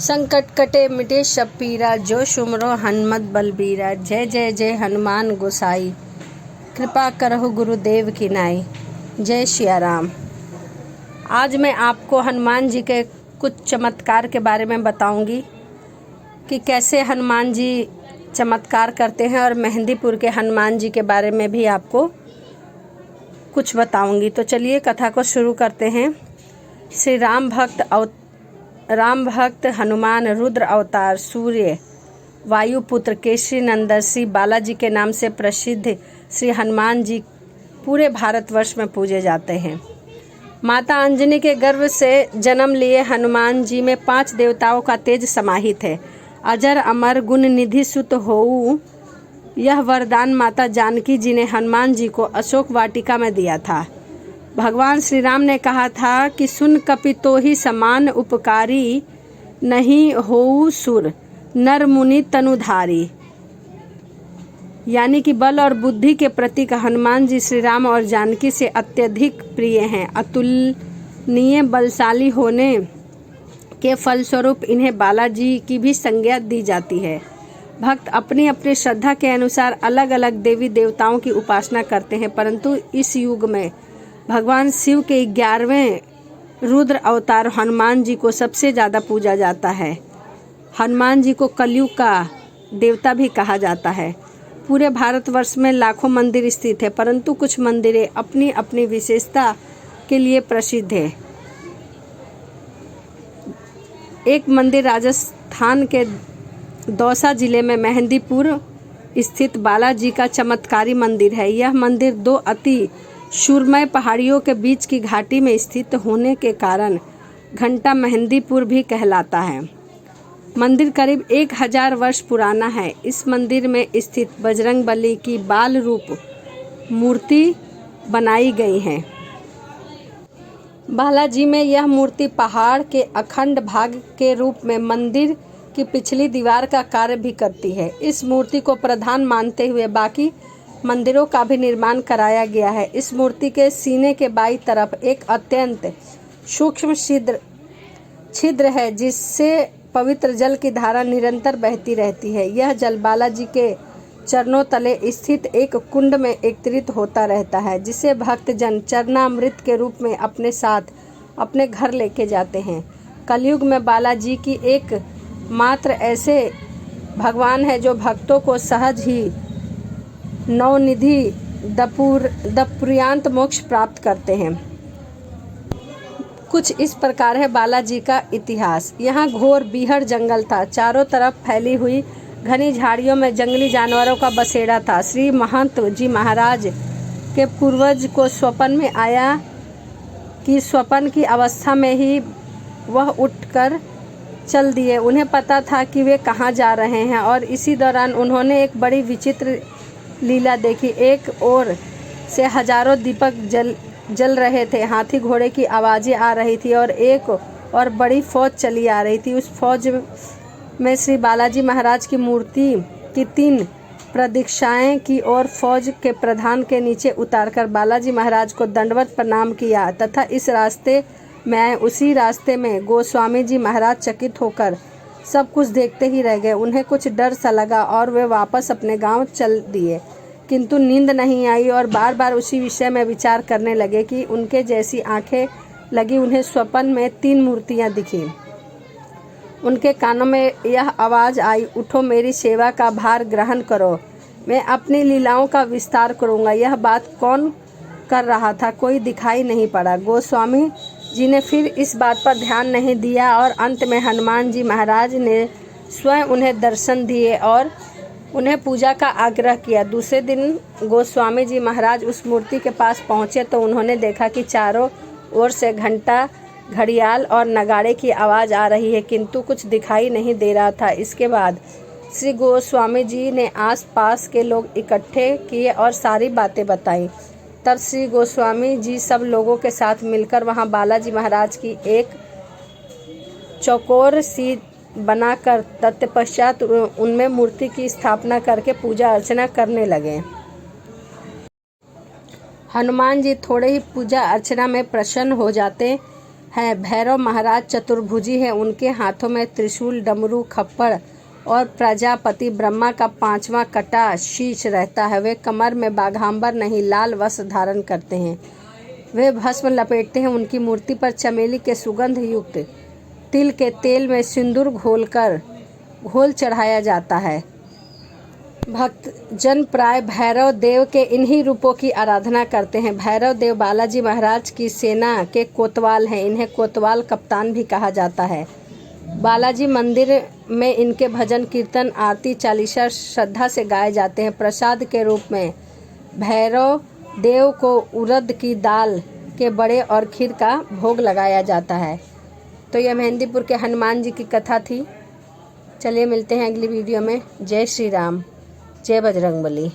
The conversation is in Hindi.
संकट कटे मिटे सब पीरा, जो सुमरो हनुमत बलबीरा। जय जय जय हनुमान गोसाई, कृपा करहु गुरुदेव की नाई। जय सिया राम। आज मैं आपको हनुमान जी के कुछ चमत्कार के बारे में बताऊंगी कि कैसे हनुमान जी चमत्कार करते हैं, और मेहंदीपुर के हनुमान जी के बारे में भी आपको कुछ बताऊंगी। तो चलिए कथा को शुरू करते हैं। श्री राम भक्त हनुमान रुद्र अवतार, सूर्य वायुपुत्र, केसरी नंदन, श्री बालाजी के नाम से प्रसिद्ध श्री हनुमान जी पूरे भारतवर्ष में पूजे जाते हैं। माता अंजनी के गर्भ से जन्म लिए हनुमान जी में 5 देवताओं का तेज समाहित है। अजर अमर गुण निधि सुत होऊ, यह वरदान माता जानकी जी ने हनुमान जी को अशोक वाटिका में दिया था। भगवान श्री राम ने कहा था कि सुन कपितो ही समान उपकारी, नहीं होऊ सुर नर मुनि तनुधारी। यानी कि बल और बुद्धि के प्रतीक हनुमान जी श्री राम और जानकी से अत्यधिक प्रिय हैं। अतुलनीय बलशाली होने के फलस्वरूप इन्हें बालाजी की भी संज्ञा दी जाती है। भक्त अपनी अपनी श्रद्धा के अनुसार अलग अलग देवी देवताओं की उपासना करते हैं, परंतु इस युग में भगवान शिव के 11वें रुद्र अवतार हनुमान जी को सबसे ज़्यादा पूजा जाता है। हनुमान जी को कलयुग का देवता भी कहा जाता है। पूरे भारतवर्ष में लाखों मंदिर स्थित है, परंतु कुछ मंदिरें अपनी अपनी विशेषता के लिए प्रसिद्ध है। एक मंदिर राजस्थान के दौसा जिले में मेहंदीपुर स्थित बालाजी का चमत्कारी मंदिर है। यह मंदिर 2 अति सुरमय पहाड़ियों के बीच की घाटी में स्थित होने के कारण घंटा मेहंदीपुर भी कहलाता है। मंदिर करीब 1000 वर्ष पुराना है। इस मंदिर में स्थित बजरंगबली की बाल रूप मूर्ति बनाई गई है। बालाजी में यह मूर्ति पहाड़ के अखंड भाग के रूप में मंदिर की पिछली दीवार का कार्य भी करती है। इस मूर्ति को प्रधान मानते हुए बाकी मंदिरों का भी निर्माण कराया गया है। इस मूर्ति के सीने के बाईं तरफ एक अत्यंत सूक्ष्म छिद्र है, जिससे पवित्र जल की धारा निरंतर बहती रहती है। यह जल बालाजी के चरणों तले स्थित एक कुंड में एकत्रित होता रहता है, जिसे भक्तजन चरणामृत के रूप में अपने साथ अपने घर लेके जाते हैं। कलयुग में बालाजी की एक मात्र ऐसे भगवान है जो भक्तों को सहज ही नवनिधि दपुर्यांत मोक्ष प्राप्त करते हैं। कुछ इस प्रकार है बालाजी का इतिहास। यहाँ घोर बीहड़ जंगल था। चारों तरफ फैली हुई घनी झाड़ियों में जंगली जानवरों का बसेरा था। श्री महंत जी महाराज के पूर्वज को स्वप्न में आया कि स्वप्न की अवस्था में ही वह उठकर चल दिए। उन्हें पता था कि वे कहाँ जा रहे हैं, और इसी दौरान उन्होंने एक बड़ी विचित्र लीला देखी। एक ओर से हजारों दीपक जल रहे थे, हाथी घोड़े की आवाज़ें आ रही थी, और एक और बड़ी फौज चली आ रही थी। उस फौज में श्री बालाजी महाराज की मूर्ति की 3 प्रदक्षिणाएं की और फौज के प्रधान के नीचे उतारकर बालाजी महाराज को दंडवत प्रणाम किया तथा इस रास्ते में आए। उसी रास्ते में गोस्वामी जी महाराज चकित होकर सब कुछ देखते ही रह गए। उन्हें कुछ डर सा लगा और वे वापस अपने गांव चल दिए, किंतु नींद नहीं आई और बार बार उसी विषय में विचार करने लगे कि उनके जैसी आंखें लगी उन्हें स्वप्न में 3 मूर्तियां दिखी। उनके कानों में यह आवाज़ आई, उठो, मेरी सेवा का भार ग्रहण करो, मैं अपनी लीलाओं का विस्तार करूँगा। यह बात कौन कर रहा था? कोई दिखाई नहीं पड़ा। गोस्वामी जी ने फिर इस बात पर ध्यान नहीं दिया और अंत में हनुमान जी महाराज ने स्वयं उन्हें दर्शन दिए और उन्हें पूजा का आग्रह किया। दूसरे दिन गोस्वामी जी महाराज उस मूर्ति के पास पहुँचे तो उन्होंने देखा कि चारों ओर से घंटा, घड़ियाल और नगाड़े की आवाज़ आ रही है, किंतु कुछ दिखाई नहीं दे रहा था। इसके बाद श्री गोस्वामी जी ने आसपास के लोग इकट्ठे किए और सारी बातें बताई। तब श्री गोस्वामी जी सब लोगों के साथ मिलकर वहां बालाजी महाराज की एक चौकोर सी बनाकर तत्पश्चात उनमें मूर्ति की स्थापना करके पूजा अर्चना करने लगे। हनुमान जी थोड़े ही पूजा अर्चना में प्रसन्न हो जाते हैं। भैरव महाराज चतुर्भुजी हैं, उनके हाथों में त्रिशूल, डमरू, खप्पड़ और प्रजापति ब्रह्मा का 5वां कटा शीश रहता है। वे कमर में बाघांबर नहीं लाल वस्त्र धारण करते हैं। वे भस्म लपेटते हैं। उनकी मूर्ति पर चमेली के सुगंध युक्त तिल के तेल में सिंदूर घोल चढ़ाया जाता है। भक्त जन प्राय भैरव देव के इन्हीं रूपों की आराधना करते हैं। भैरव देव बालाजी महाराज की सेना के कोतवाल हैं। इन्हें कोतवाल कप्तान भी कहा जाता है। बालाजी मंदिर में इनके भजन, कीर्तन, आरती, चालीसा श्रद्धा से गाए जाते हैं। प्रसाद के रूप में भैरव देव को उड़द की दाल के बड़े और खीर का भोग लगाया जाता है। तो यह मेहंदीपुर के हनुमान जी की कथा थी। चलिए मिलते हैं अगली वीडियो में। जय श्री राम, जय बजरंगबली।